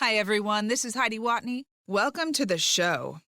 Hi, everyone. This is Heidi Watney. Welcome to the show.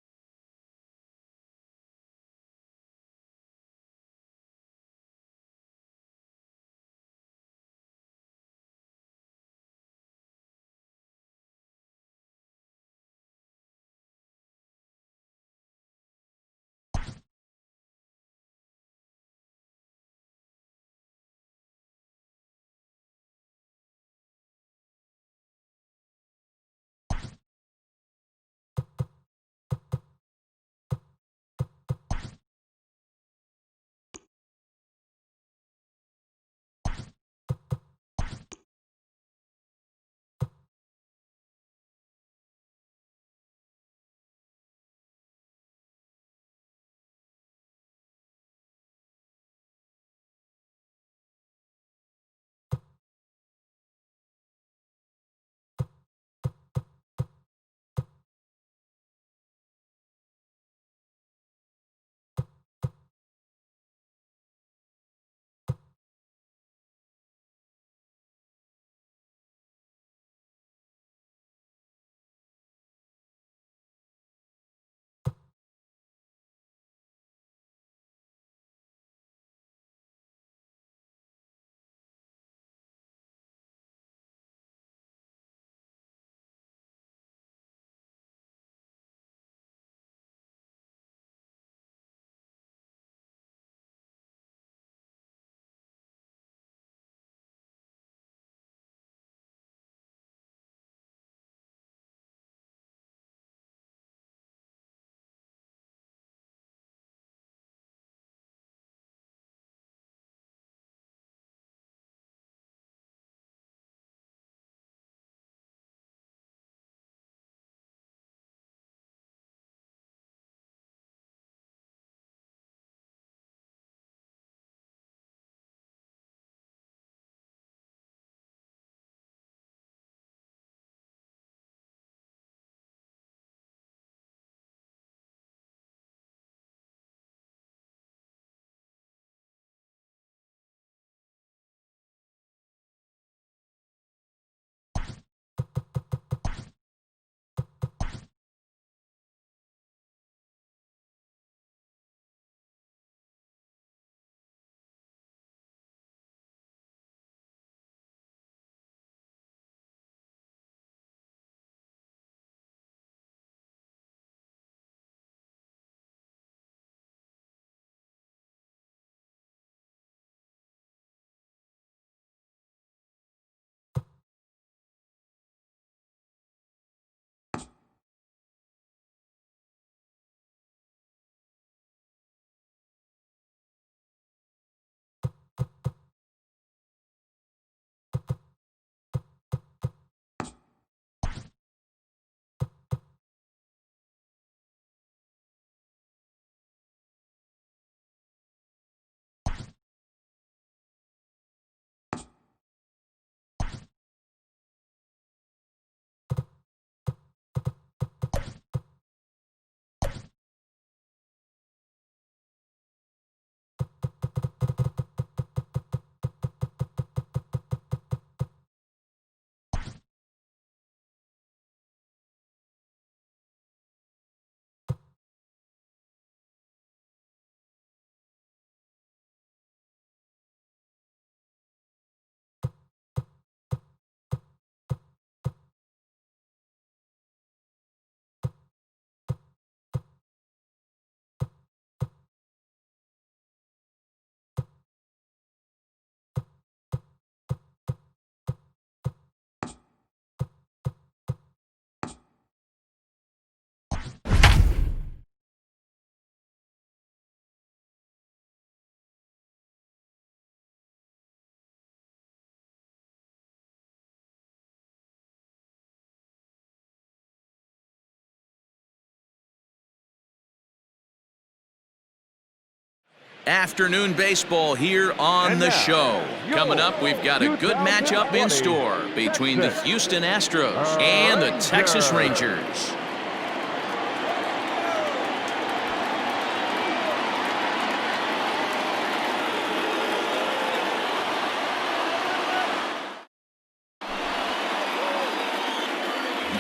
Afternoon baseball here on the show. Coming up, we've got a good matchup in store between the Houston Astros and the Texas Rangers.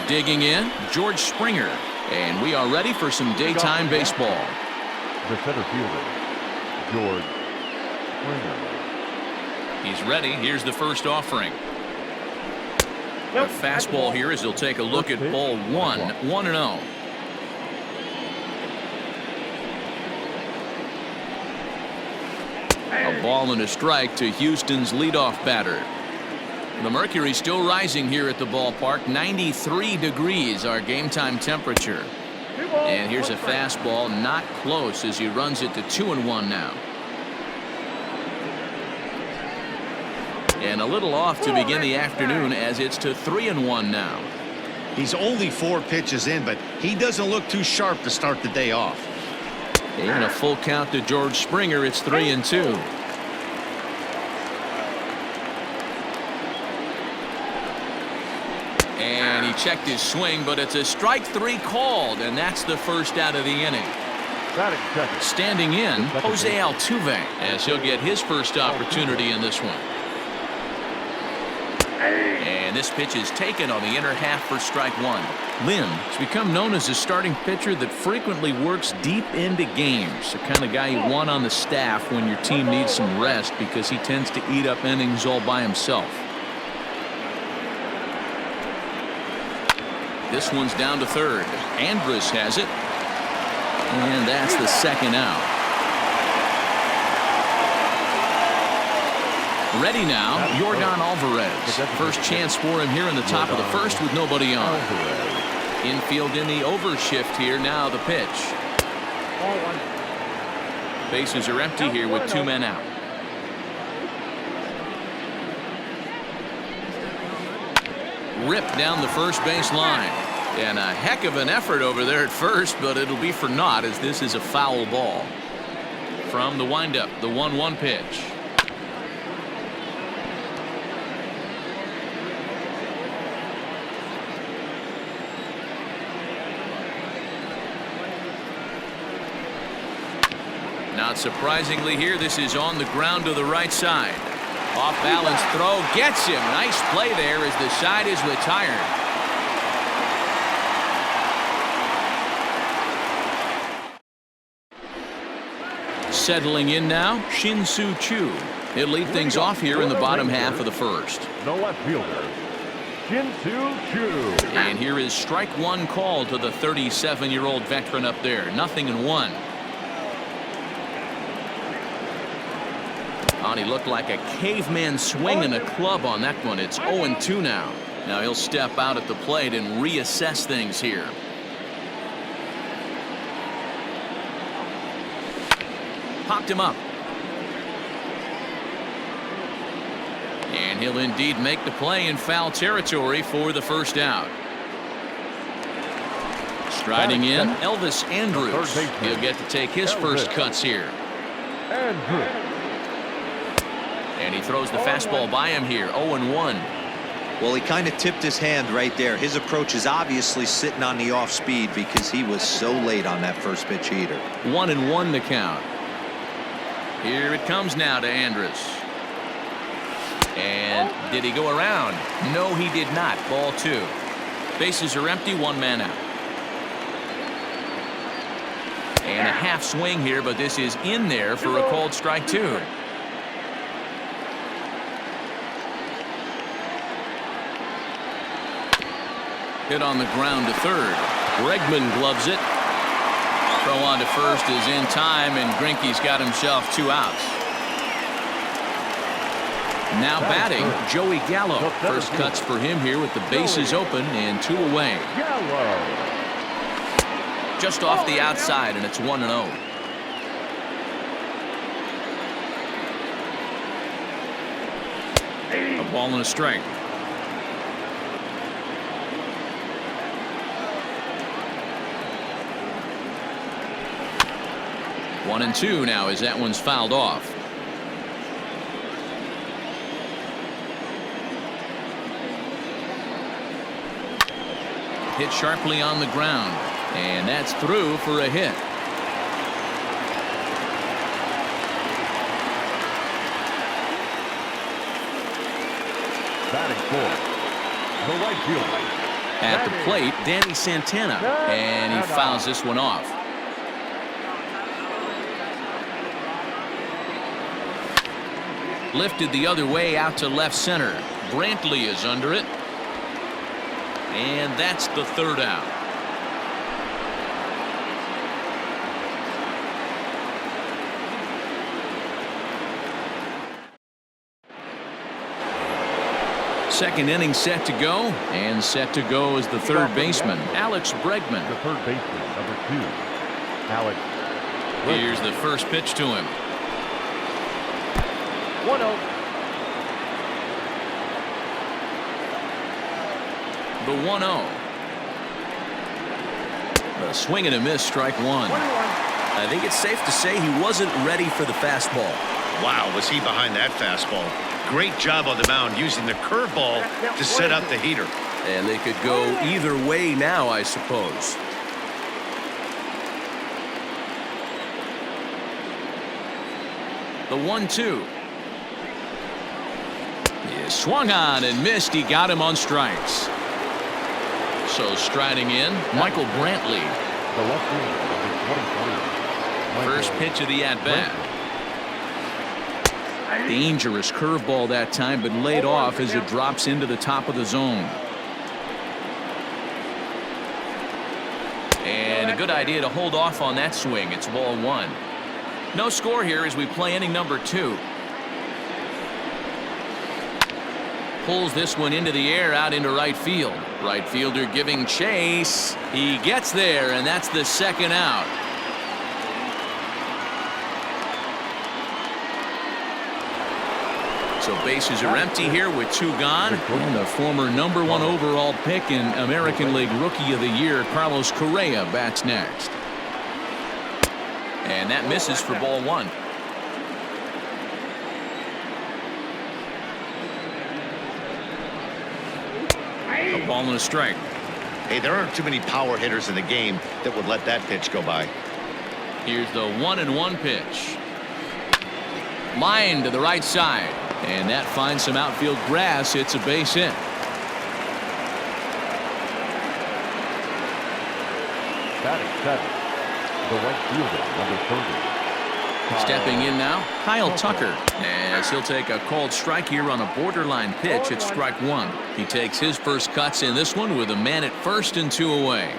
Digging in, George Springer. And we are ready for some daytime baseball. The center fielder, George Springer. He's ready. Here's the first offering. A fastball here as he'll take a look at ball one. 1-0. A ball and a strike to Houston's leadoff batter. The mercury still rising here at the ballpark. 93 degrees, our game time temperature. And here's a fastball, not close as he runs it to 2-1 now. And a little off to begin the afternoon as it's to 3-1 now. He's only 4 pitches in, but he doesn't look too sharp to start the day off. And a full count to George Springer. It's 3-2. And he checked his swing, but it's a strike 3 called, and that's the first out of the inning. Standing in, Jose Altuve, as he'll get his first opportunity in this one. And this pitch is taken on the inner half for strike 1. Lim has become known as a starting pitcher that frequently works deep into games. The kind of guy you want on the staff when your team needs some rest because he tends to eat up innings all by himself. This one's down to third. Andrus has it. And that's the second out. Ready now, Yordan Alvarez. First chance for him here in the top of the first with nobody on. Infield in the overshift here. Now the pitch. Bases are empty here with 2 men out. Ripped down the first base line. And a heck of an effort over there at first, but it'll be for naught as this is a foul ball. From the windup, the 1-1 pitch. Not surprisingly here, this is on the ground to the right side. Off balance throw gets him. Nice play there as the side is retired. Settling in now, Shin-Soo Choo. He'll lead things off here in the bottom half of the first. The left fielder, Shin-Soo Choo. And here is strike 1 called to the 37-year-old veteran up there. 0-1. Oh, he looked like a caveman swinging a club on that one. It's 0-2 now. Now he'll step out at the plate and reassess things here. Popped him up. And he'll indeed make the play in foul territory for the first out. Striding in, Elvis Andrus. He'll get to take his first cuts here. And he throws the fastball by him here. 0-1. Well, he kind of tipped his hand right there. His approach is obviously sitting on the off speed because he was so late on that first pitch heater. 1-1 to count. Here it comes now to Andrus. And did he go around? No, he did not. Ball 2. Bases are empty. 1 man out. And a half swing here, but this is in there for a called strike 2. Hit on the ground to third. Bregman gloves it. Throw on to first is in time, and Greinke's got himself 2 outs. Now batting, Joey Gallo. First cuts for him here with the bases open and 2 away. Just off the outside, and it's 1-0. A ball and a strike. One and 2 now as that one's fouled off. Hit sharply on the ground, and that's through for a hit. Batting fourth, the right fielder, At the plate, Danny Santana, and he fouls this one off. Lifted the other way out to left center. Brantley is under it. And that's the third out. Second inning set to go, and set to go is the third baseman, Alex Bregman. The third baseman, number 2, Alex Bregman. Here's the first pitch to him. 1-0. The 1-0. A swing and a miss, strike one. I think it's safe to say he wasn't ready for the fastball. Wow, was he behind that fastball. Great job on the mound using the curveball to set up the heater. And they could go either way now, I suppose. The 1-2. He swung on and missed. He got him on strikes. So striding in, Michael Brantley. The left fielder, number 23. First pitch of the at-bat. Dangerous curveball that time, but laid off as it drops into the top of the zone. And a good idea to hold off on that swing. It's ball one. No score here as we play inning number 2. Pulls this one into the air out into right field. Right fielder giving chase. He gets there, and that's the second out. So bases are empty here with 2 gone. And the former #1 overall pick in American League Rookie of the Year, Carlos Correa, bats next. And that misses for ball one. A ball and a strike. Hey, there aren't too many power hitters in the game that would let that pitch go by. Here's the 1-1 pitch. Line to the right side. And that finds some outfield grass. It's a base hit. Batting 7, the right fielder, number 30. Stepping in now, Kyle Tucker, as he'll take a called strike here on a borderline pitch at strike one. He takes his first cuts in this one with a man at first and 2 away.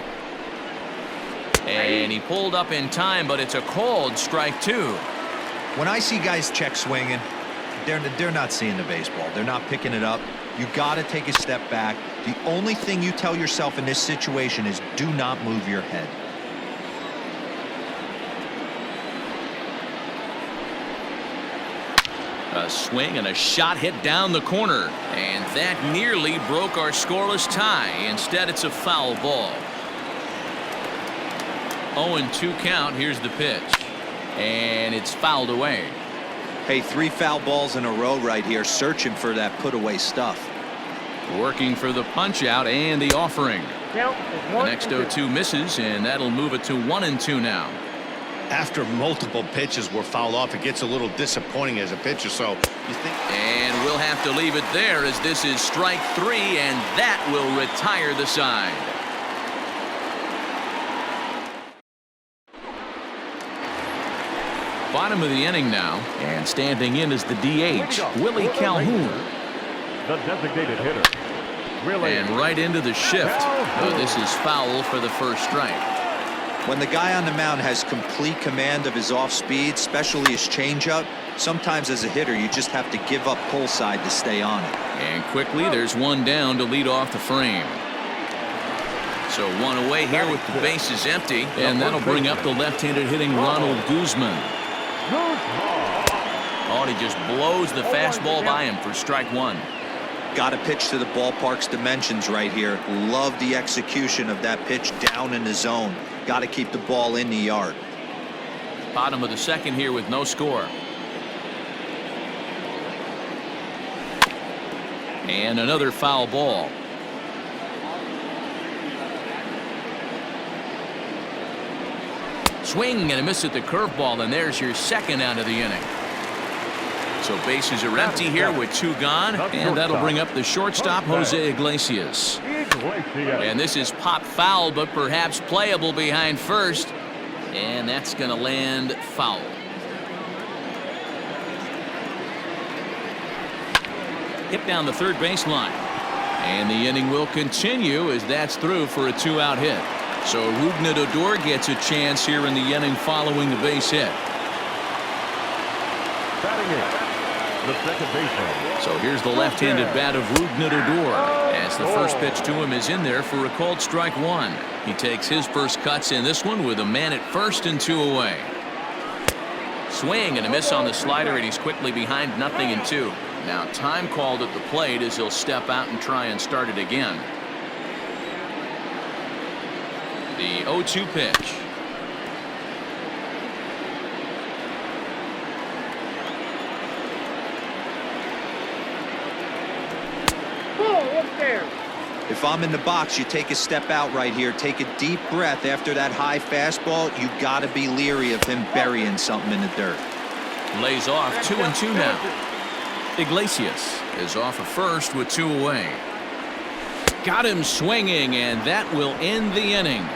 And he pulled up in time, but it's a called strike 2. When I see guys check swinging, they're not seeing the baseball. They're not picking it up. You got to take a step back. The only thing you tell yourself in this situation is do not move your head. A swing and a shot hit down the corner, and that nearly broke our scoreless tie. Instead, it's a foul ball. 0-2 count. Here's the pitch, and it's fouled away. Hey, 3 foul balls in a row right here, searching for that put away stuff. Working for the punch out and the offering. The next 0-2 misses, and that'll move it to 1-2 now. After multiple pitches were fouled off, it gets a little disappointing as a pitcher. So you think. And we'll have to leave it there as this is strike 3, and that will retire the side. Bottom of the inning now, and standing in is the DH, Willie Calhoun. The designated hitter. And right into the shift. So this is foul for the first strike. When the guy on the mound has complete command of his off speed, especially his changeup, sometimes as a hitter you just have to give up pull side to stay on it. And quickly there's one down to lead off the frame. So one away here with the bases empty, and that'll bring up the left-handed hitting Ronald Guzman. Oh, and he just blows the fastball by him for strike 1. Got to pitch to the ballpark's dimensions right here. Love the execution of that pitch down in the zone. Got to keep the ball in the yard. Bottom of the second here with no score. And another foul ball. Swing and a miss at the curveball, and there's your second out of the inning. So bases are empty here with 2 gone, and that'll bring up the shortstop, Jose Iglesias. And this is pop foul, but perhaps playable behind first. And that's going to land foul. Hit down the third baseline. And the inning will continue as that's through for a 2-out hit. So Odor gets a chance here in the inning following the base hit. Batting in, the second baseman. So here's the left-handed bat of Odor as the first pitch to him is in there for a called strike one. He takes his first cuts in this one with a man at first and 2 away. Swing and a miss on the slider, and he's quickly behind 0-2. Now time called at the plate as he'll step out and try and start it again. The 0-2 pitch. If I'm in the box, you take a step out right here. Take a deep breath after that high fastball. You got to be leery of him burying something in the dirt. Lays off 2-2 now. Iglesias is off of first with 2 away. Got him swinging, and that will end the inning.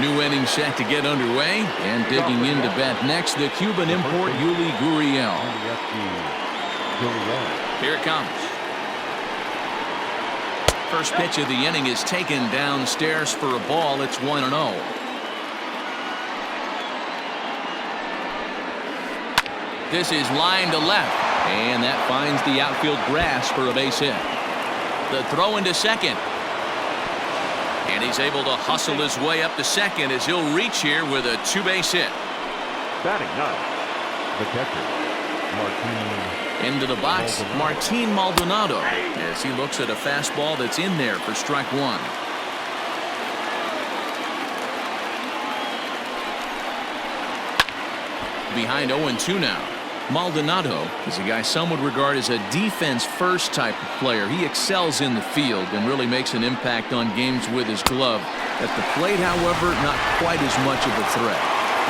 New inning set to get underway, and digging in to bat next, the Cuban import Yuli Gurriel. Here it comes. First pitch of the inning is taken downstairs for a ball. It's 1-0. This is line to left, and that finds the outfield grass for a base hit. The throw into second. And he's able to hustle his way up to second as he'll reach here with a 2-base hit. Batting ninth, the catcher, Martin. Into the box, Martin Maldonado, as he looks at a fastball that's in there for strike one. Behind 0-2 now. Maldonado is a guy some would regard as a defense-first type of player. He excels in the field and really makes an impact on games with his glove. At the plate, however, not quite as much of a threat.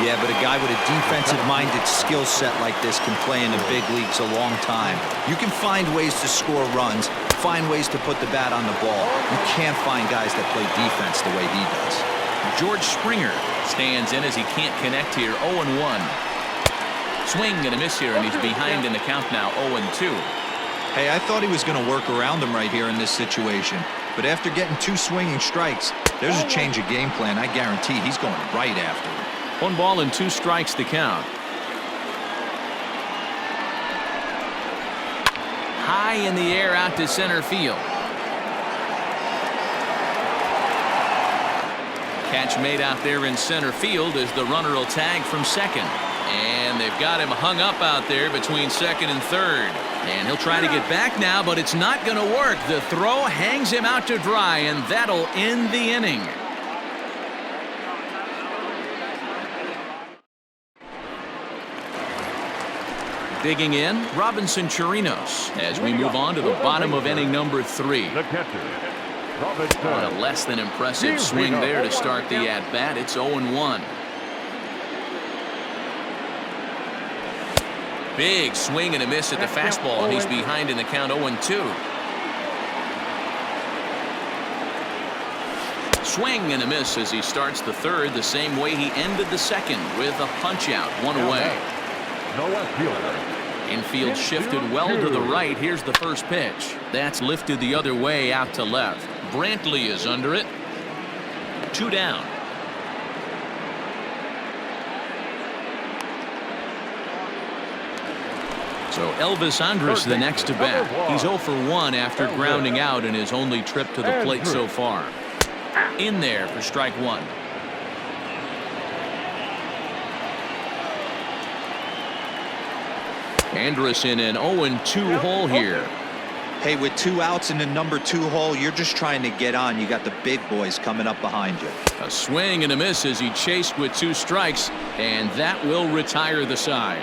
Yeah, but a guy with a defensive-minded skill set like this can play in the big leagues a long time. You can find ways to score runs, find ways to put the bat on the ball. You can't find guys that play defense the way he does. George Springer stands in as he can't connect here. 0-1. Swing and a miss here, and he's behind in the count now. 0-2. Hey, I thought he was going to work around him right here in this situation. But after getting 2 swinging strikes, there's a change of game plan. I guarantee he's going right after it. 1 ball and 2 strikes to count. High in the air out to center field. Catch made out there in center field as the runner will tag from second. And they've got him hung up out there between second and third. And he'll try to get back now, but it's not going to work. The throw hangs him out to dry, and that'll end the inning. Digging in, Robinson Chirinos as we move on to the bottom of inning number 3. The catcher, Robinson. On a less than impressive swing there to start the at-bat. It's 0-1. Big swing and a miss at the fastball, and he's behind in the count. 0-2. Swing and a miss as he starts the third the same way he ended the second with a punch-out. 1 away. No left fielder. Infield shifted well to the right. Here's the first pitch. That's lifted the other way out to left. Brantley is under it. 2 down. So Elvis Andrus the next to bat. He's 0 for 1 after grounding out in his only trip to the plate so far. In there for strike one. Andrus in an 0-2 hole here. Hey, with 2 outs in the number 2 hole, you're just trying to get on. You got the big boys coming up behind you. A swing and a miss as he chased with 2 strikes, and that will retire the side.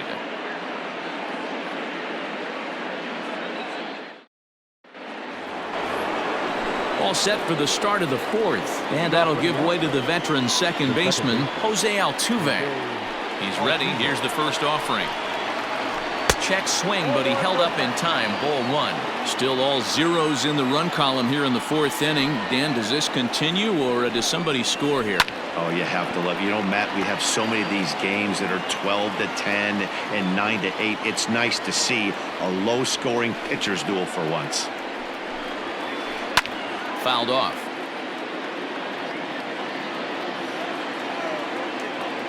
All set for the start of the 4th, and that'll give way to the veteran second baseman, Jose Altuve. He's ready. Here's the first offering. Check swing, but he held up in time. Ball one. Still all zeros in the run column here in the fourth inning. Dan, does this continue, or does somebody score here? Oh, you have to love. You know, Matt, we have so many of these games that are 12-10 and 9-8. It's nice to see a low-scoring pitcher's duel for once. Fouled off.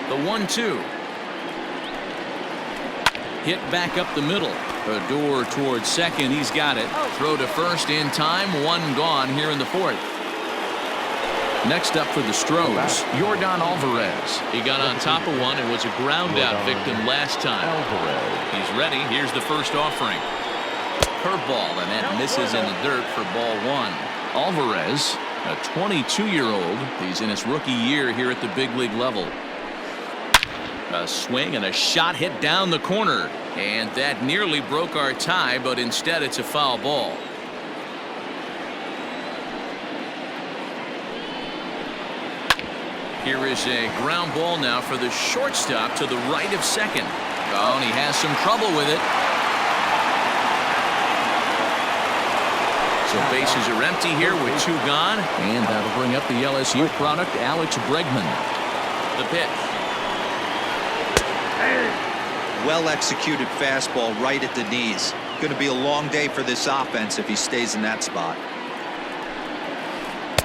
The 1-2. Hit back up the middle. Odor towards second. He's got it. Throw to first in time. One gone here in the fourth. Next up for the Astros, Yordan Alvarez. He got on top of one and was a ground out victim last time. He's ready. Here's the first offering. Curveball, and that misses in the dirt for ball one. Alvarez, a 22-year-old. He's in his rookie year here at the big league level. A swing and a shot hit down the corner, and that nearly broke our tie, but instead it's a foul ball. Here is a ground ball now for the shortstop to the right of second. Oh, and he has some trouble with it. So bases are empty here with two gone, and that'll bring up the LSU product, Alex Bregman. The pitch. Well-executed fastball right at the knees. Going to be a long day for this offense if he stays in that spot.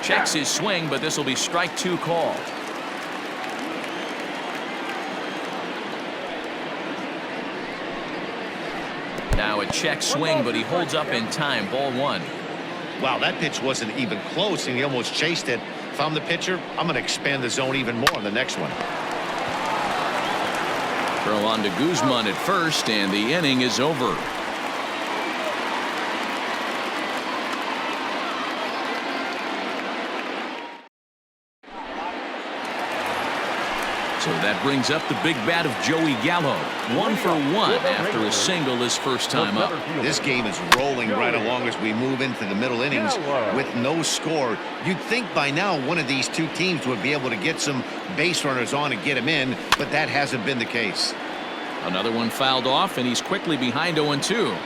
Checks his swing, but this will be strike two called. Now a check swing, but he holds up in time. Ball one. Wow, that pitch wasn't even close, and he almost chased it. If I'm the pitcher, I'm going to expand the zone even more on the next one. Throw on to Guzman at first, and the inning is over. So that brings up the big bat of Joey Gallo. 1 for 1 after a single his first time up. This game is rolling right along as we move into the middle innings with no score. You'd think by now one of these two teams would be able to get some base runners on and get him in, but that hasn't been the case. Another one fouled off, and he's quickly behind 0-2.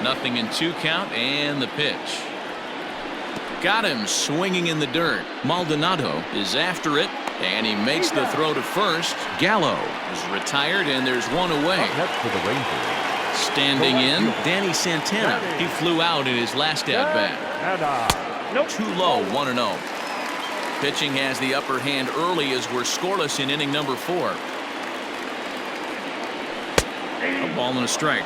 Nothing in two count, and the pitch. Got him swinging in the dirt. Maldonado is after it, and he makes the throw to first. Gallo is retired, and there's one away. Standing in, Danny Santana. He flew out in his last at-bat. Too low, 1-0. Pitching has the upper hand early as we're scoreless in inning number 4. A ball and a strike.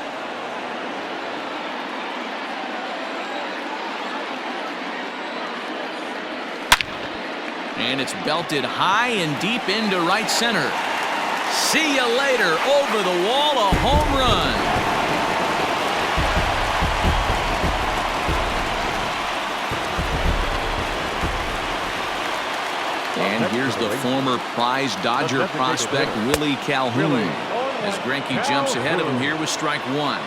And it's belted high and deep into right center. See you later. Over the wall, a home run. And here's the former prize Dodger prospect Willie Calhoun as Greinke jumps ahead of him here with strike one.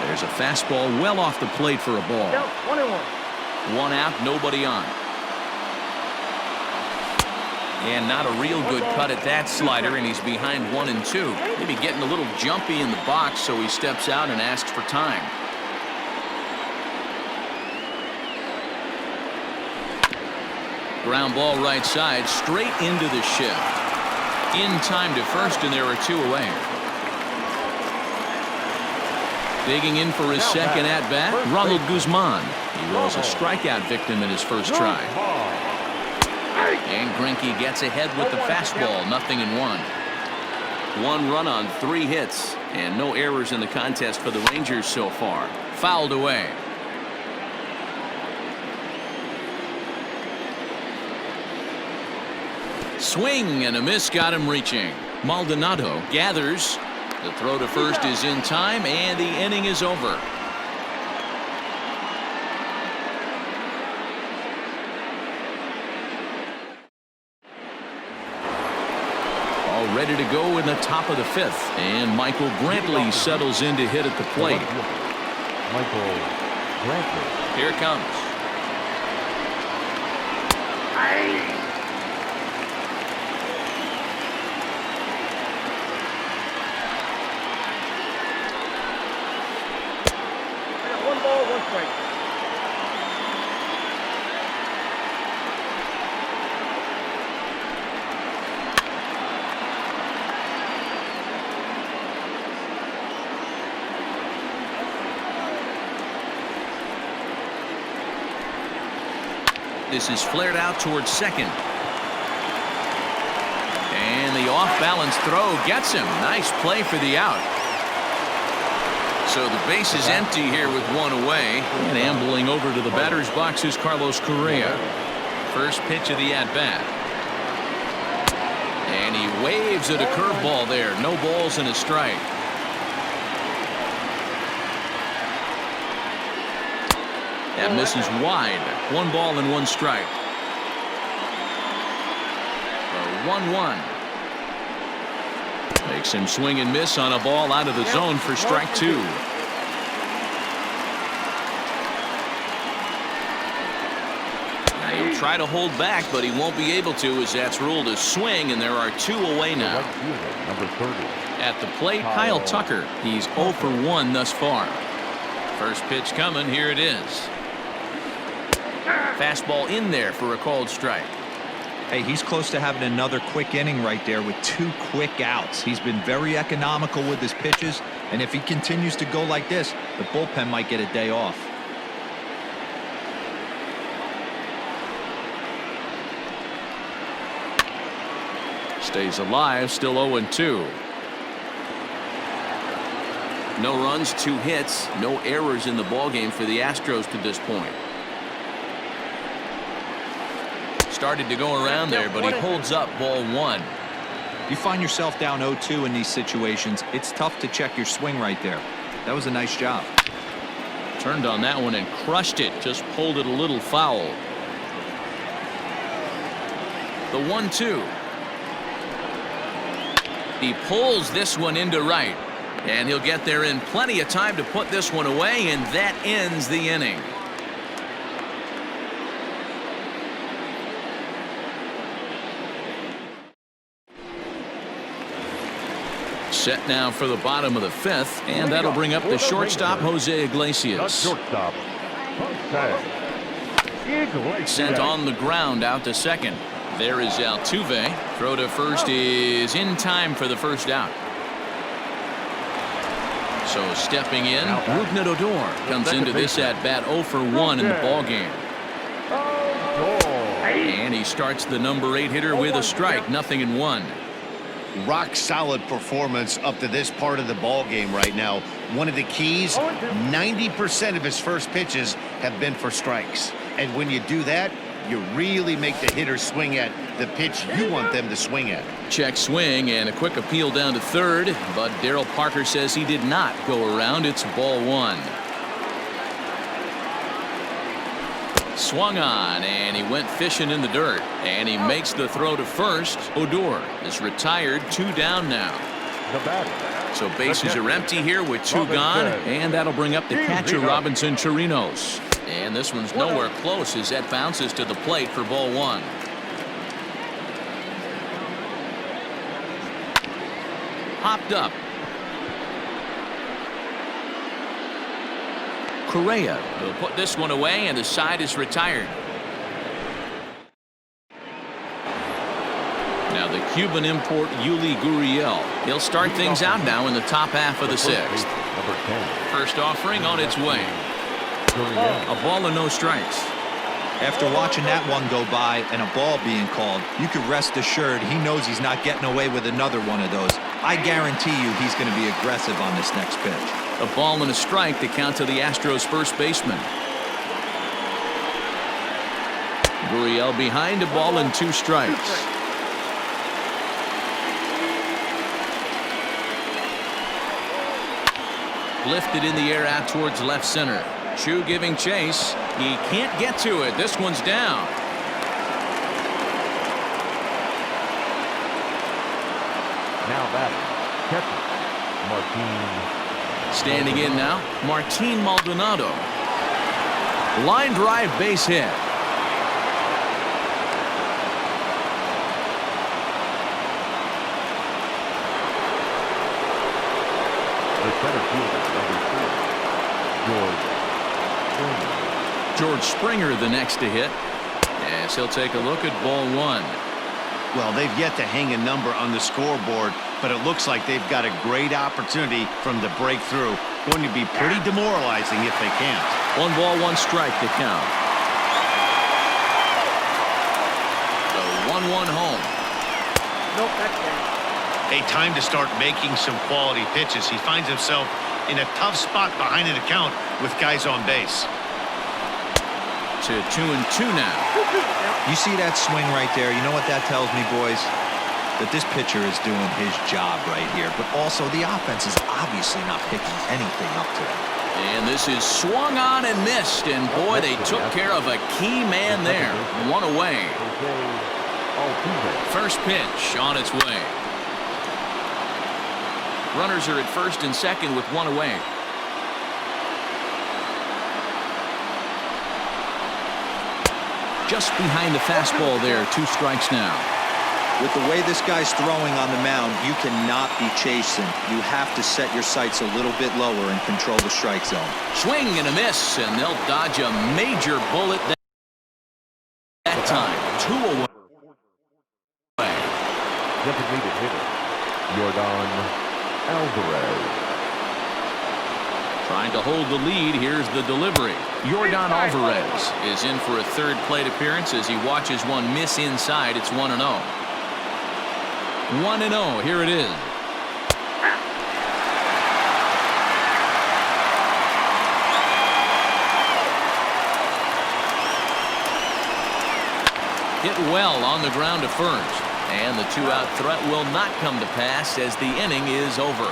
There's a fastball well off the plate for a ball. 1-1. One out, nobody on. And not a real good cut at that slider, and he's behind 1-2. Maybe getting a little jumpy in the box, so he steps out and asks for time. Ground ball right side, straight into the shift. In time to first, and there are two away. Digging in for his second at-bat, Ronald Guzman. He was a strikeout victim in his first try. And Greinke gets ahead with the fastball, 0-1. One run on 3 hits, and no errors in the contest for the Rangers so far. Fouled away. Swing and a miss got him reaching. Maldonado gathers. The throw to first is in time, and the inning is over. All ready to go in the top of the 5th, and Michael Brantley settles in to hit at the plate. Michael Brantley. Here it comes. One ball, one strike. This is flared out towards second. And the off-balance throw gets him. Nice play for the out. So the base is empty here with one away. And ambling over to the batter's box is Carlos Correa. First pitch of the at-bat. And he waves at a curveball there. No balls and a strike. That misses wide. 1 ball and 1 strike. The 1-1. Makes him swing and miss on a ball out of the zone for strike 2. Now he'll try to hold back, but he won't be able to, as that's ruled a swing, and there are 2 away now. Number 30. At the plate, Kyle Tucker. He's 0 for 1 thus far. First pitch coming. Here it is. Fastball in there for a called strike. Hey, he's close to having another quick inning right there with 2 quick outs. He's been very economical with his pitches, and if he continues to go like this, the bullpen might get a day off. Stays alive, still 0-2. No runs, 2 hits, no errors in the ballgame for the Astros to this point. Started to go around there, but he holds up ball 1. You find yourself down 0-2 in these situations, it's tough to check your swing right there. That was a nice job. Turned on that one and crushed it. Just pulled it a little foul. The 1-2. He pulls this one into right. And he'll get there in plenty of time to put this one away, and that ends the inning. Set now for the bottom of the 5th, and that'll bring up the shortstop, Jose Iglesias. Shortstop. Sent on the ground out to second. There is Altuve. Throw to first is in time for the first out. So stepping in, Rougned Odor comes into this at bat 0 for 1 in the ballgame. And he starts the number 8 hitter with a strike, 0-1. Rock solid performance up to this part of the ball game right now. One of the keys, 90% of his first pitches have been for strikes, and when you do that, you really make the hitter swing at the pitch you want them to swing at. Check swing and a quick appeal down to third, but Darryl Parker says he did not go around. It's ball 1. Swung on, and he went fishing in the dirt, and he makes the throw to first. Odor is retired, 2 down now. So bases are empty here with 2 gone, and that'll bring up the catcher, Robinson Chirinos. And this one's nowhere close as that bounces to the plate for ball 1. Hopped up. Correa will put this one away, and the side is retired. Now the Cuban import Yuli Gurriel. He'll start things out now in the top half of the 6th. First offering on its way. A ball and no strikes. After watching that one go by and a ball being called, you can rest assured he knows he's not getting away with another one of those. I guarantee you he's going to be aggressive on this next pitch. A ball and a strike to count to the Astros first baseman. Gurriel behind, a ball and 2 strikes. Lifted in the air out towards left center. Chu giving chase. He can't get to it. This one's down. Now batting, catcher, Martin. Standing in now, Martin Maldonado. Line drive base hit. George Springer the next to hit, as he'll take a look at ball one. Well, they've yet to hang a number on the scoreboard, but it looks like they've got a great opportunity from the breakthrough. Going to be pretty demoralizing if they can't. 1 ball, 1 strike to count. The 1-1 home. Nope, that's down. A time to start making some quality pitches. He finds himself in a tough spot behind an account with guys on base. To 2-2 now. You see that swing right there? You know what that tells me, boys? That this pitcher is doing his job right here. But also, the offense is obviously not picking anything up today. And this is swung on and missed. And boy, they took care of a key man there. 1 away. First pitch on its way. Runners are at first and second with 1 away. Just behind the fastball there. 2 strikes now. With the way this guy's throwing on the mound, you cannot be chasing. You have to set your sights a little bit lower and control the strike zone. Swing and a miss, and they'll dodge a major bullet that time. 2 away. Designated hitter, Yordan Alvarez. Trying to hold the lead. Here's the delivery. Yordan Alvarez is in for a 3rd plate appearance as he watches one miss inside. It's 1-0. 1-0. Here it is. Hit well on the ground to first. And the 2-out threat will not come to pass as the inning is over.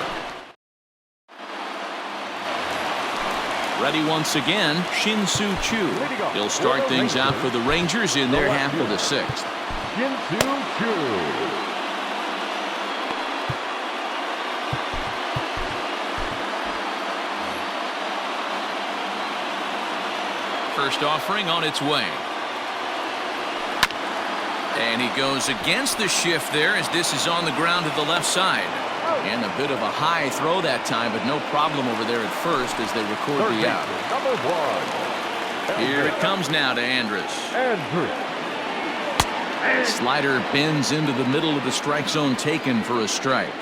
Ready once again, Shin-Soo Choo. He'll start things out for the Rangers in their half of the 6th. Shin-Soo Choo. First offering on its way. And he goes against the shift there as this is on the ground to the left side. And a bit of a high throw that time, but no problem over there at first as they record the out. Number 1. Here it comes now to Andrus. Slider bends into the middle of the strike zone, taken for a strike.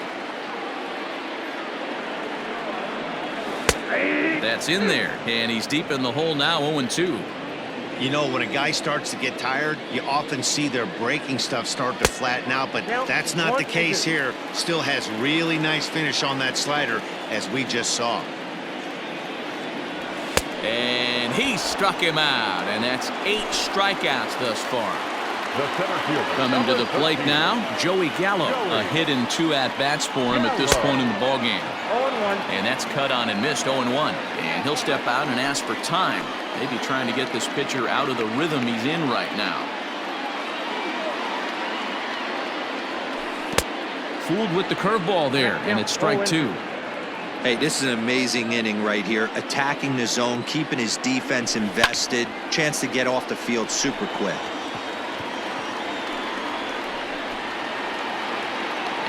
That's in there, and he's deep in the hole now, 0-2. You know, when a guy starts to get tired, you often see their breaking stuff start to flatten out, but that's not the case here. Still has really nice finish on that slider, as we just saw. And he struck him out, and that's 8 strikeouts thus far. Coming to the plate now, Joey Gallo. A hit and 2 at-bats for him at this point in the ballgame. And that's cut on and missed, 0-1. And he'll step out and ask for time. Maybe trying to get this pitcher out of the rhythm he's in right now. Fooled with the curveball there, and it's strike 2. Hey, this is an amazing inning right here. Attacking the zone, keeping his defense invested. Chance to get off the field super quick.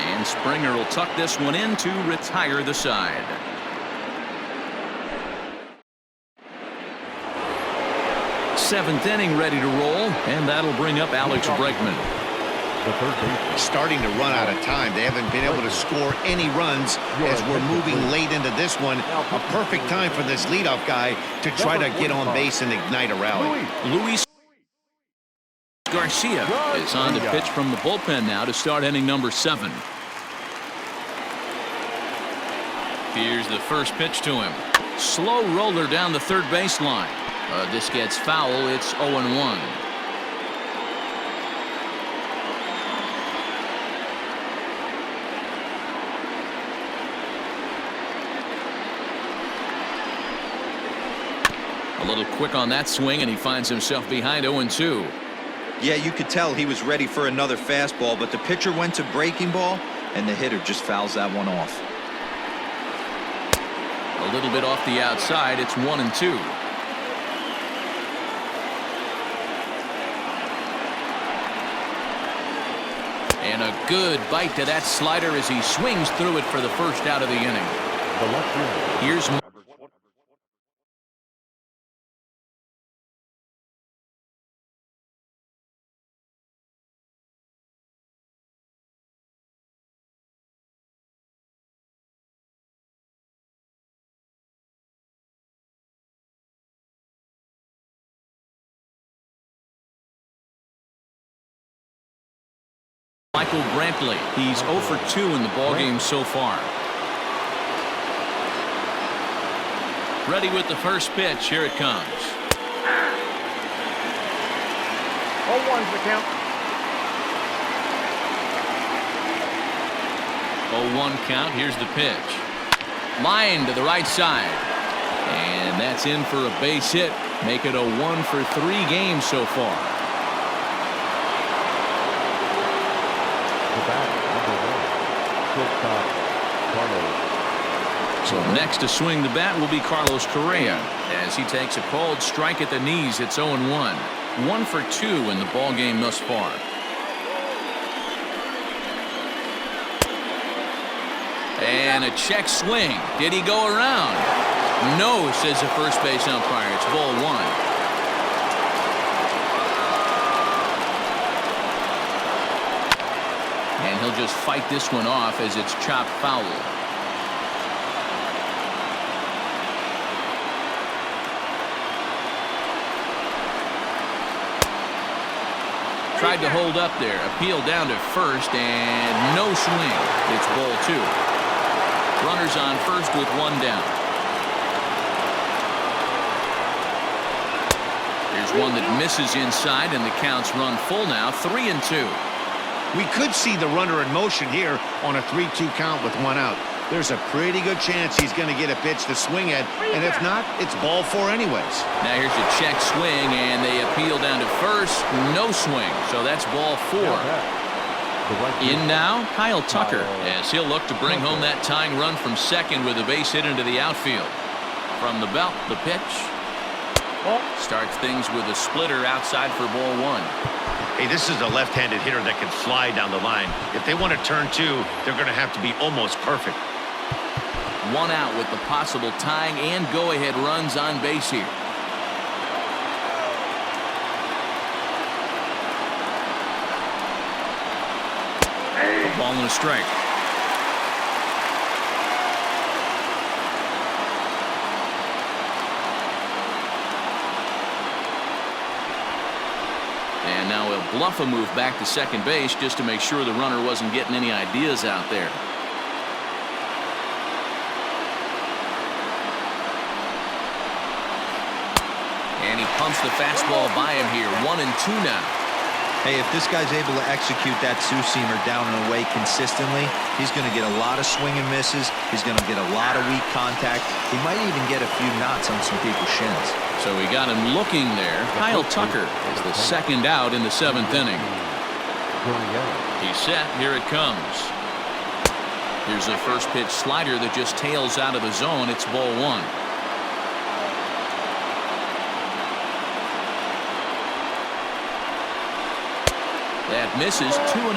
And Springer will tuck this one in to retire the side. Seventh inning ready to roll, and that'll bring up Alex Bregman. Starting to run out of time. They haven't been able to score any runs as we're moving late into this one. A perfect time for this leadoff guy to try to get on base and ignite a rally. Luis Garcia is on the pitch from the bullpen now to start inning number 7. Here's the first pitch to him. Slow roller down the third baseline. This gets foul. It's 0-1. A little quick on that swing, and he finds himself behind 0-2. Yeah, you could tell he was ready for another fastball, but the pitcher went to breaking ball, and the hitter just fouls that one off. A little bit off the outside. It's 1-2. And a good bite to that slider as he swings through it for the first out of the inning. Here's Michael Brantley. He's 0 for 2 in the ballgame so far. Ready with the first pitch. Here it comes. 0-1's the count. 0-1 count. Here's the pitch. Line to the right side. And that's in for a base hit. Make it a 1 for 3 games so far. The batter, number 1, shortstop, Carlos. So next to swing the bat will be Carlos Correa as he takes a called strike at the knees. It's 0-1. 1 for 2 in the ball game thus far. And a check swing. Did he go around? No, says the first base umpire. It's ball 1. And he'll just fight this one off as it's chopped foul. Tried to hold up there. Appeal down to first and no swing. It's ball 2. Runners on first with 1 down. Here's one that misses inside and the count's run full now. 3-2. We could see the runner in motion here on a 3-2 count with 1 out. There's a pretty good chance he's going to get a pitch to swing at, and if not, it's ball 4 anyways. Now here's a check swing, and they appeal down to first. No swing, so that's ball 4. In now, Kyle Tucker, as he'll look to bring home that tying run from second with a base hit into the outfield. From the belt, the pitch. Starts things with a splitter outside for ball 1. Hey, this is a left-handed hitter that can fly down the line. If they want to turn 2, they're going to have to be almost perfect. 1 out with the possible tying and go-ahead runs on base here. A ball and a strike. And now he'll bluff a move back to second base just to make sure the runner wasn't getting any ideas out there. And he pumps the fastball by him here. 1-2 now. Hey, if this guy's able to execute that two-seamer down and away consistently, he's going to get a lot of swing and misses. He's going to get a lot of weak contact. He might even get a few knots on some people's shins. So we got him looking there. Kyle Tucker is the second out in the 7th inning. He's set. Here it comes. Here's a first pitch slider that just tails out of the zone. It's ball 1. That misses. 2-0.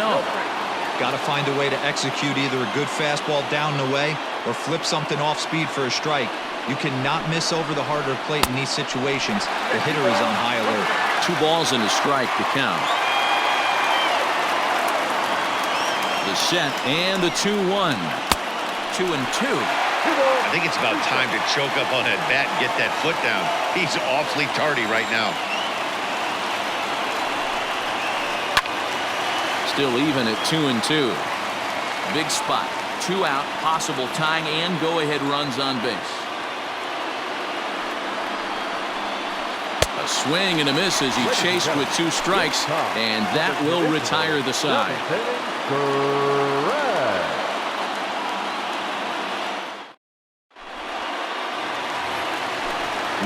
Got to find a way to execute either a good fastball down and away or flip something off speed for a strike. You cannot miss over the harder plate in these situations. The hitter is on high alert. 2 balls and a strike to count. The set and the 2-1. 2-2. I think it's about time to choke up on that bat and get that foot down. He's awfully tardy right now. Still even at 2-2. Big spot. 2 out. Possible tying and go-ahead runs on base. A swing and a miss as he chased with 2 strikes, and that will retire the side.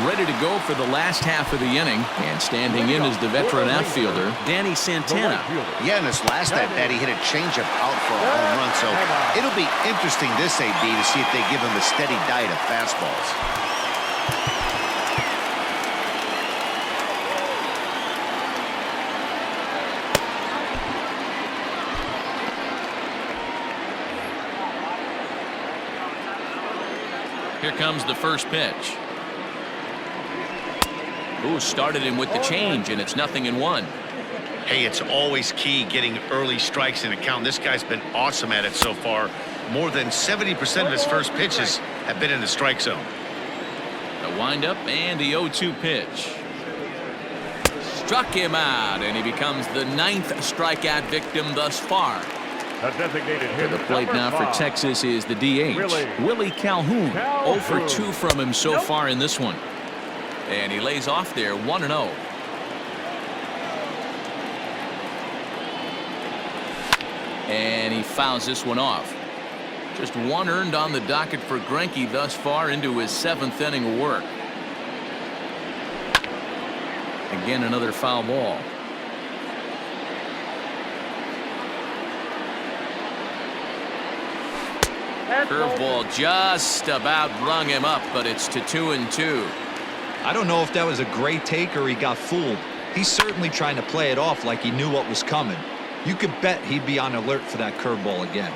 Ready to go for the last half of the inning, and standing in is the veteran outfielder, Danny Santana. Yeah, in this last at bat, he hit a changeup out for a home run, so it'll be interesting this AB to see if they give him a steady diet of fastballs. Here comes the first pitch. Ooh, started him with the change, and it's 0-1. Hey, it's always key getting early strikes in a count. This guy's been awesome at it so far. More than 70% of his first pitches have been in the strike zone. The windup and the 0-2 pitch. struck him out, and he becomes the 9th strikeout victim thus far. A designated To hitter, the plate number now for 5. Texas is the DH, Willie Calhoun. 0 for 2 from him so far in this one. And he lays off there 1-0. And he fouls this one off. Just 1 earned on the docket for Greinke thus far into his 7th inning of work. Again, another foul ball. Curveball just about brung him up, but it's to 2-2. I don't know if that was a great take or he got fooled. He's certainly trying to play it off like he knew what was coming. You could bet he'd be on alert for that curveball again.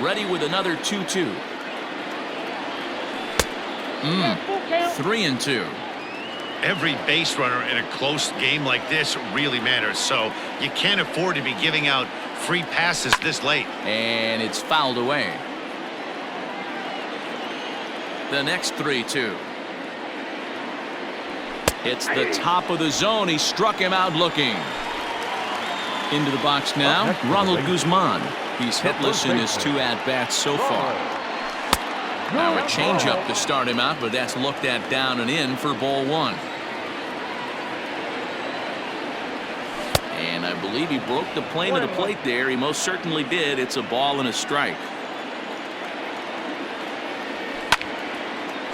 Ready with another 2-2. 3-2. Every base runner in a close game like this really matters, so you can't afford to be giving out free passes this late. And it's fouled away. The next 3-2. It's the top of the zone. He struck him out looking. Into the box now, Ronald Guzman. He's hitless in his 2 at-bats so far. Now a changeup to start him out, but that's looked at down and in for ball 1. And I believe he broke the plane of the plate there. He most certainly did. It's a ball and a strike.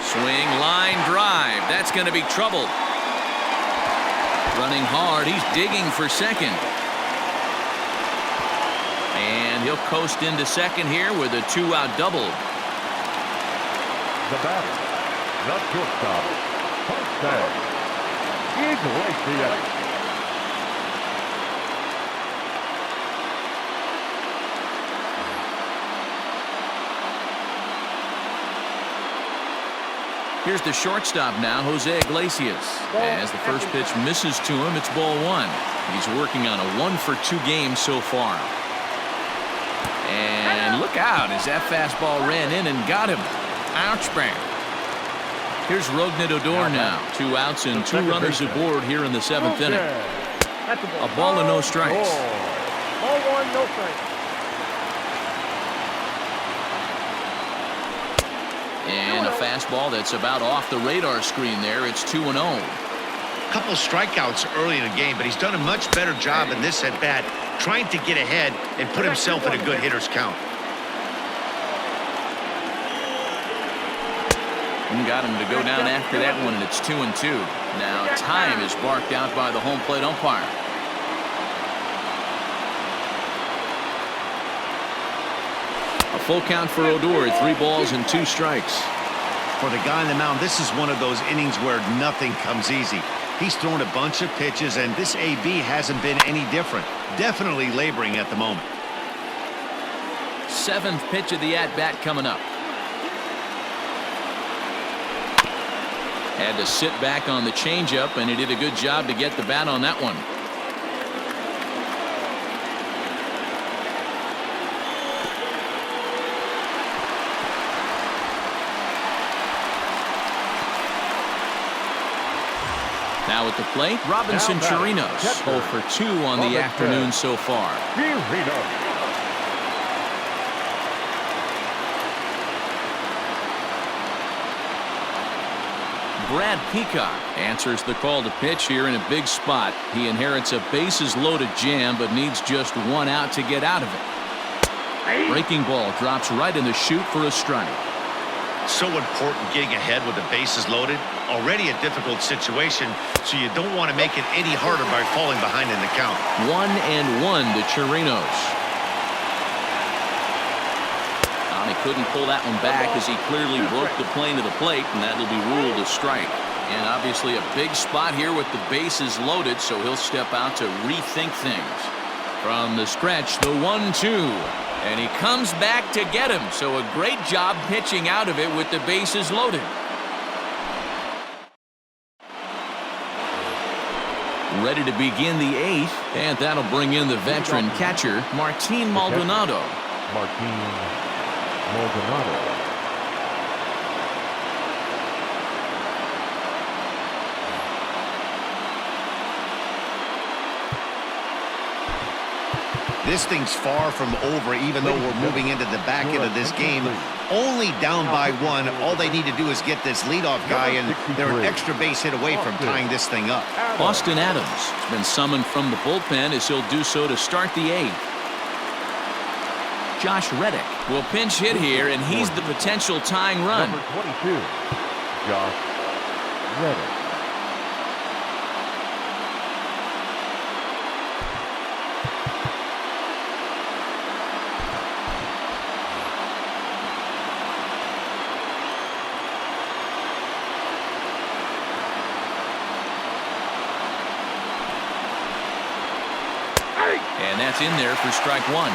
Swing, line drive. That's going to be trouble. Running hard. He's digging for second. And he'll coast into second here with a 2-out double. The batter, the shortstop, Iglesias. Here's the shortstop now, Jose Iglesias. As the first pitch misses to him, it's ball 1. He's working on a 1 for 2 game so far. And look out as that fastball ran in and got him. Ouch bang. Here's Rougned Odor now. 2 outs and 2 runners aboard here in the 7th inning. A ball and no strikes. Ball 1, no strikes. And a fastball that's about off the radar screen there. It's 2-0. Couple strikeouts early in the game, but he's done a much better job in this at-bat, trying to get ahead and put himself in a good hitter's count. And got him to go down after that one, and it's 2-2. Now time is barked out by the home plate umpire. A full count for Odor, 3 balls and 2 strikes. For the guy on the mound, this is one of those innings where nothing comes easy. He's thrown a bunch of pitches, and this AB hasn't been any different. Definitely laboring at the moment. 7th pitch of the at-bat coming up. Had to sit back on the changeup, and he did a good job to get the bat on that one. Now at the plate, Robinson Chirinos. 0 for 2 on the afternoon so far. Brad Peacock answers the call to pitch here in a big spot. He inherits a bases-loaded jam, but needs just 1 out to get out of it. Breaking ball drops right in the chute for a strike. So important getting ahead with the bases loaded. Already a difficult situation, so you don't want to make it any harder by falling behind in the count. 1-1 to Chirinos. He couldn't pull that one back as he clearly broke the plane of the plate, and that'll be ruled a strike. And obviously a big spot here with the bases loaded, so he'll step out to rethink things. From the stretch, the 1-2. And he comes back to get him, so a great job pitching out of it with the bases loaded. Ready to begin the 8th, and that'll bring in the veteran catcher, Martin Maldonado. Maldonado. This thing's far from over, even though we're moving into the back end of this game. Only down by one. All they need to do is get this leadoff guy, and they're an extra base hit away from tying this thing up. Austin Adams has been summoned from the bullpen as he'll do so to start the eighth. Josh Reddick will pinch hit here, and he's the potential tying run. Number 22, Josh Reddick. And that's in there for strike one.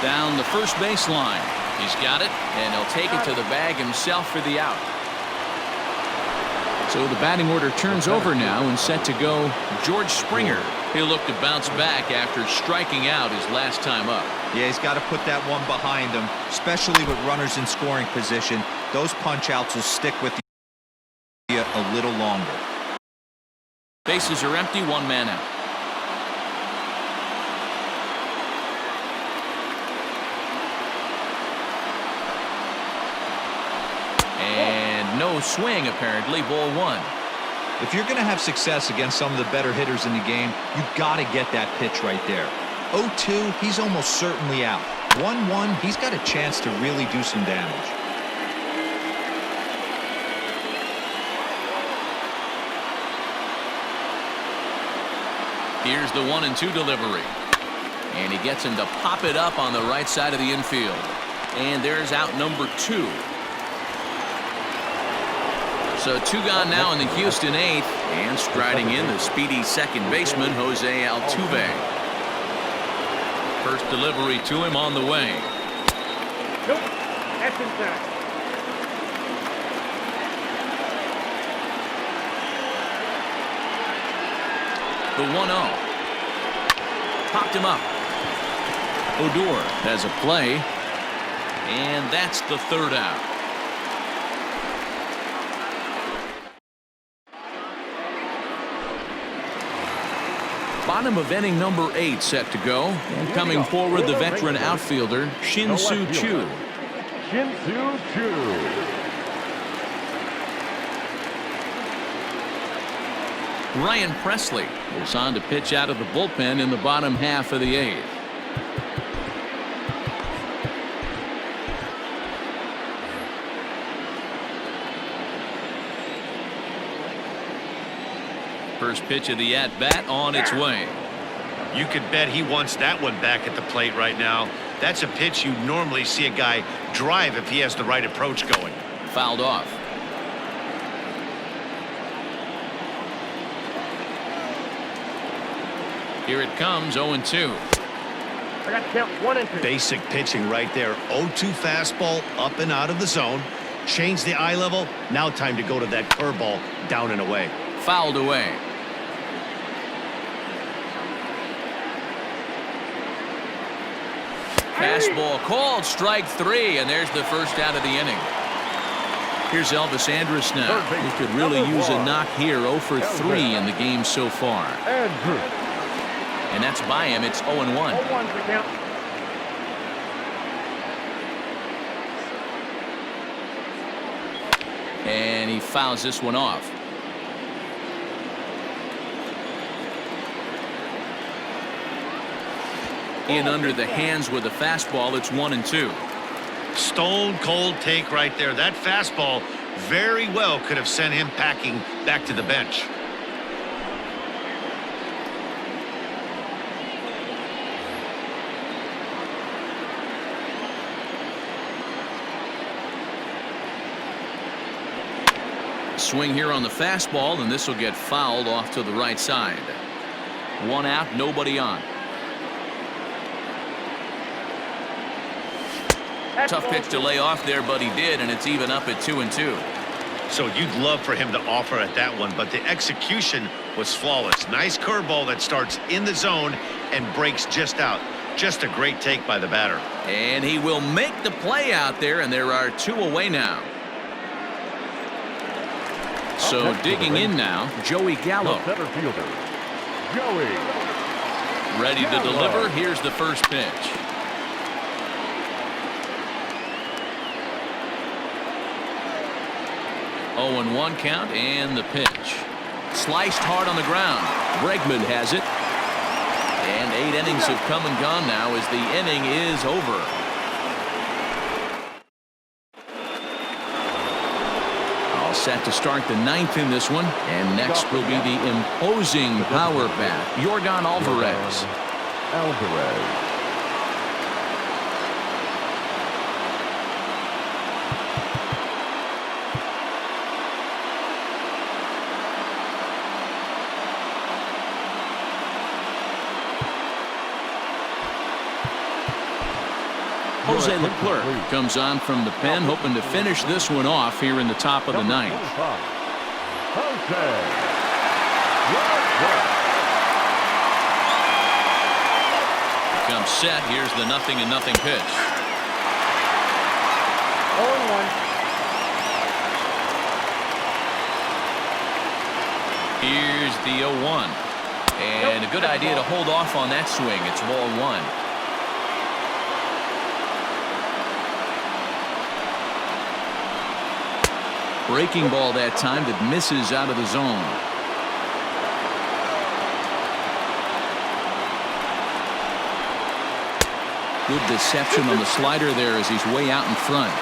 Down the first baseline. He's got it, and he'll take it to the bag himself for the out. So the batting order turns over now, and set to go George Springer. He'll look to bounce back after striking out his last time up. Yeah, he's got to put that one behind him, especially with runners in scoring position. Those punch-outs will stick with you a little longer. Bases are empty, one man out. And no swing, apparently. Ball one. If you're going to have success against some of the better hitters in the game, you've got to get that pitch right there. 0-2, he's almost certainly out. 1-1, he's got a chance to really do some damage. Here's the 1-2 delivery. And he gets him to pop it up on the right side of the infield. And there's out number 2. So 2 gone now in the Houston 8th, and striding in the speedy second baseman Jose Altuve. First delivery to him on the way. Nope, that's inside. The 1-0. Popped him up. Odor has a play, and that's the third out. Bottom of inning number 8 set to go. And coming forward, the veteran outfielder, Shin-Soo Choo. Shin-Soo Choo. Ryan Presley is on to pitch out of the bullpen in the bottom half of the 8th. First pitch of the at-bat on its way. You could bet he wants that one back at the plate right now. That's a pitch you normally see a guy drive if he has the right approach going. Fouled off. Here it comes, 0-2. I got to count 1 and 2. Basic pitching right there. 0-2 fastball up and out of the zone. Change the eye level. Now time to go to that curveball down and away. Fouled away. Fastball called, strike 3, and there's the first out of the inning. Here's Elvis Andrus now. He could really use a knock here. 0 for 3 in the game so far. And that's by him. It's 0-1. 0-1's the count. And he fouls this one off. In under the hands with a fastball. It's 1-2. Stone cold take right there. That fastball very well could have sent him packing back to the bench. Swing here on the fastball, and this will get fouled off to the right side. 1 out, nobody on. Tough pitch to lay off there, but he did, and it's even up at 2-2. So you'd love for him to offer at that one, but the execution was flawless. Nice curveball that starts in the zone and breaks just out. Just a great take by the batter. And he will make the play out there, and there are 2 away now. So digging in now, Joey Gallo. The center fielder, Joey. Ready to deliver. Here's the first pitch. Oh, and 1 count, and the pitch. Sliced hard on the ground. Bregman has it. And 8 innings have come and gone now as the inning is over. All set to start the 9th in this one. And next will be the imposing power bat, Yordan Alvarez. Jose Leclerc comes on from the pen, hoping to finish this one off here in the top of the 9th. Comes set. Here's the 0-0 pitch. 0-1. Here's the 0-1. And a good idea to hold off on that swing. It's ball 1. Breaking ball that time that misses out of the zone. Good deception on the slider there as he's way out in front.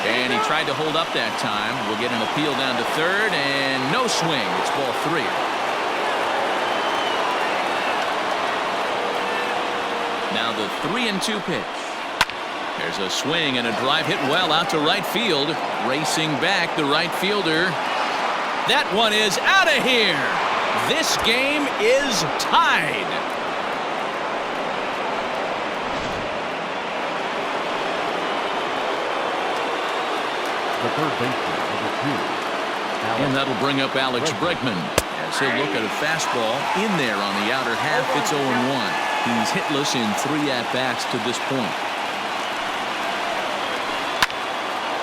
And he tried to hold up that time. We'll get an appeal down to third, and no swing. It's ball 3. Now the 3-2 pitch. There's a swing and a drive hit well out to right field. Racing back the right fielder. That one is out of here. This game is tied. The third baseman, number 2. And that'll bring up Alex Bregman as he'll look at a fastball in there on the outer half. It's 0-1. He's hitless in 3 at-bats to this point.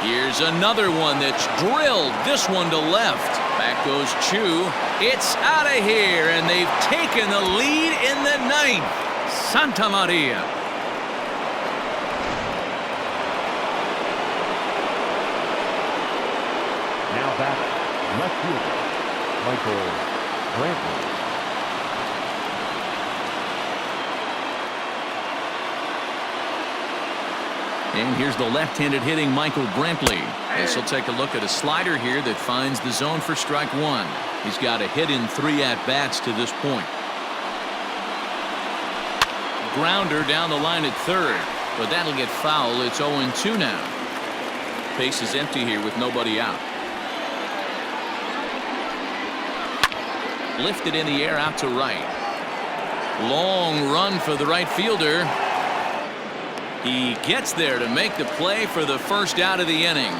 Here's another one that's drilled. This one to left. Back goes Chu. It's out of here, and they've taken the lead in the 9th. Santa Maria. Now batting, left fielder, Michael Brantley. And here's the left-handed hitting Michael Brantley. As he'll take a look at a slider here that finds the zone for strike 1. He's got a hit in 3 at-bats to this point. Grounder down the line at third, but that'll get foul. It's 0-2 now. Base is empty here with nobody out. Lifted in the air out to right. Long run for the right fielder. He gets there to make the play for the first out of the inning.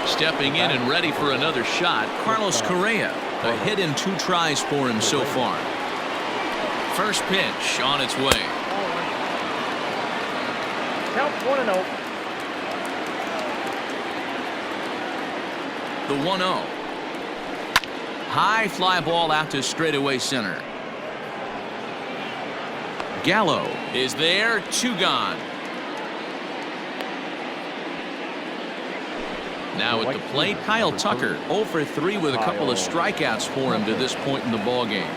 Stepping in and ready for another shot, Carlos Correa. A hit in 2 tries for him so far. First pitch on its way. Count 1-0. The 1-0. High fly ball out to straightaway center. Gallo is there, 2 gone. Now at the plate, Kyle Tucker, 0 for 3 with a couple of strikeouts for him to this point in the ballgame.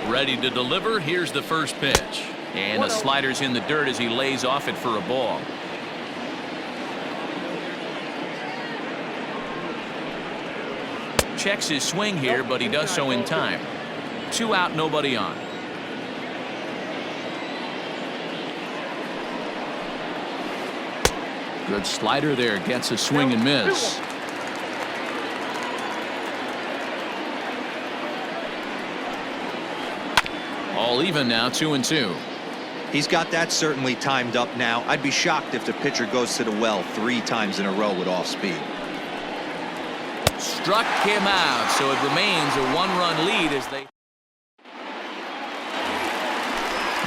Ready to deliver. Here's the first pitch. And the slider's in the dirt as he lays off it for a ball. Checks his swing here, but he does so in time. 2 out, nobody on. Good slider there, gets a swing and miss. All even now, 2-2. He's got that certainly timed up now. I'd be shocked if the pitcher goes to the well 3 times in a row with off speed. Struck him out, so it remains a 1-run lead as they.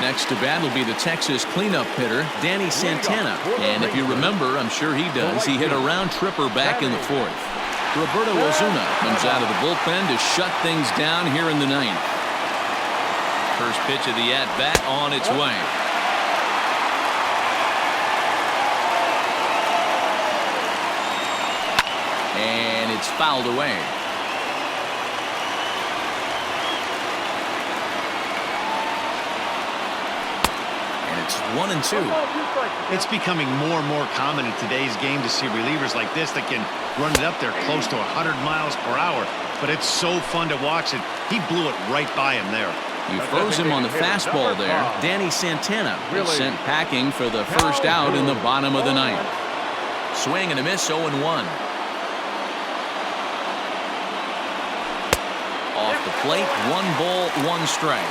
Next to bat will be the Texas cleanup hitter, Danny Santana. And if you remember, I'm sure he does, he hit a round tripper back in the fourth. Roberto Ozuna comes out of the bullpen to shut things down here in the ninth. First pitch of the at-bat on its way. And it's fouled away. It's 1-2. It's becoming more and more common in today's game to see relievers like this that can run it up there close to 100 miles per hour. But it's so fun to watch it. He blew it right by him there. You froze him on the fastball there. Danny Santana is sent packing for the first out in the bottom of the ninth. Swing and a miss, 0-1. Off the plate, 1 ball, 1 strike.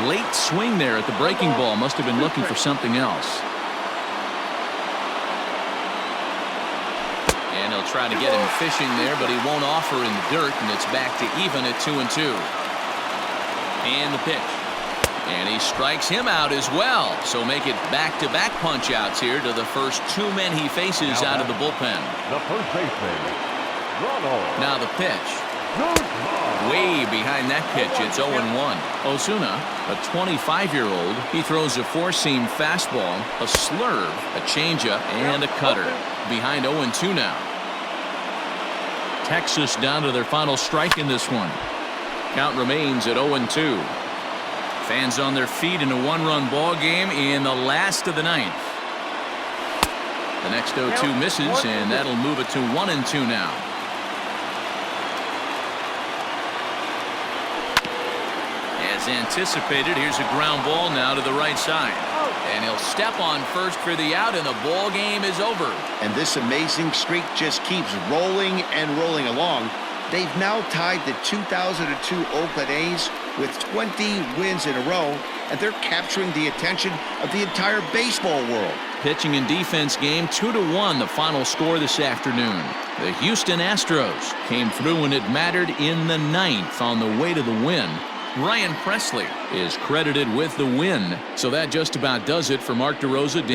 Late swing there at the breaking ball. Must have been looking for something else. And he'll try to get him fishing there, but he won't offer in the dirt, and it's back to even at 2-2. And the pitch. And he strikes him out as well. So make it back-to-back punch-outs here to the first 2 men he faces out of the bullpen. The first baseman, Ronald. Now the pitch. Way behind that pitch, it's 0-1. Ozuna, a 25-year-old, he throws a 4-seam fastball, a slurve, a changeup, and a cutter. Behind 0-2 now. Texas down to their final strike in this one. Count remains at 0-2. Fans on their feet in a 1-run ball game in the last of the ninth. The next 0-2 misses, and that'll move it to 1-2 now. As anticipated, here's a ground ball now to the right side. And he'll step on first for the out, and the ball game is over. And this amazing streak just keeps rolling and rolling along. They've now tied the 2002 Oakland A's with 20 wins in a row, and they're capturing the attention of the entire baseball world. Pitching and defense game, 2-1 the final score this afternoon. The Houston Astros came through when it mattered in the ninth on the way to the win. Ryan Presley is credited with the win. So that just about does it for Mark DeRosa.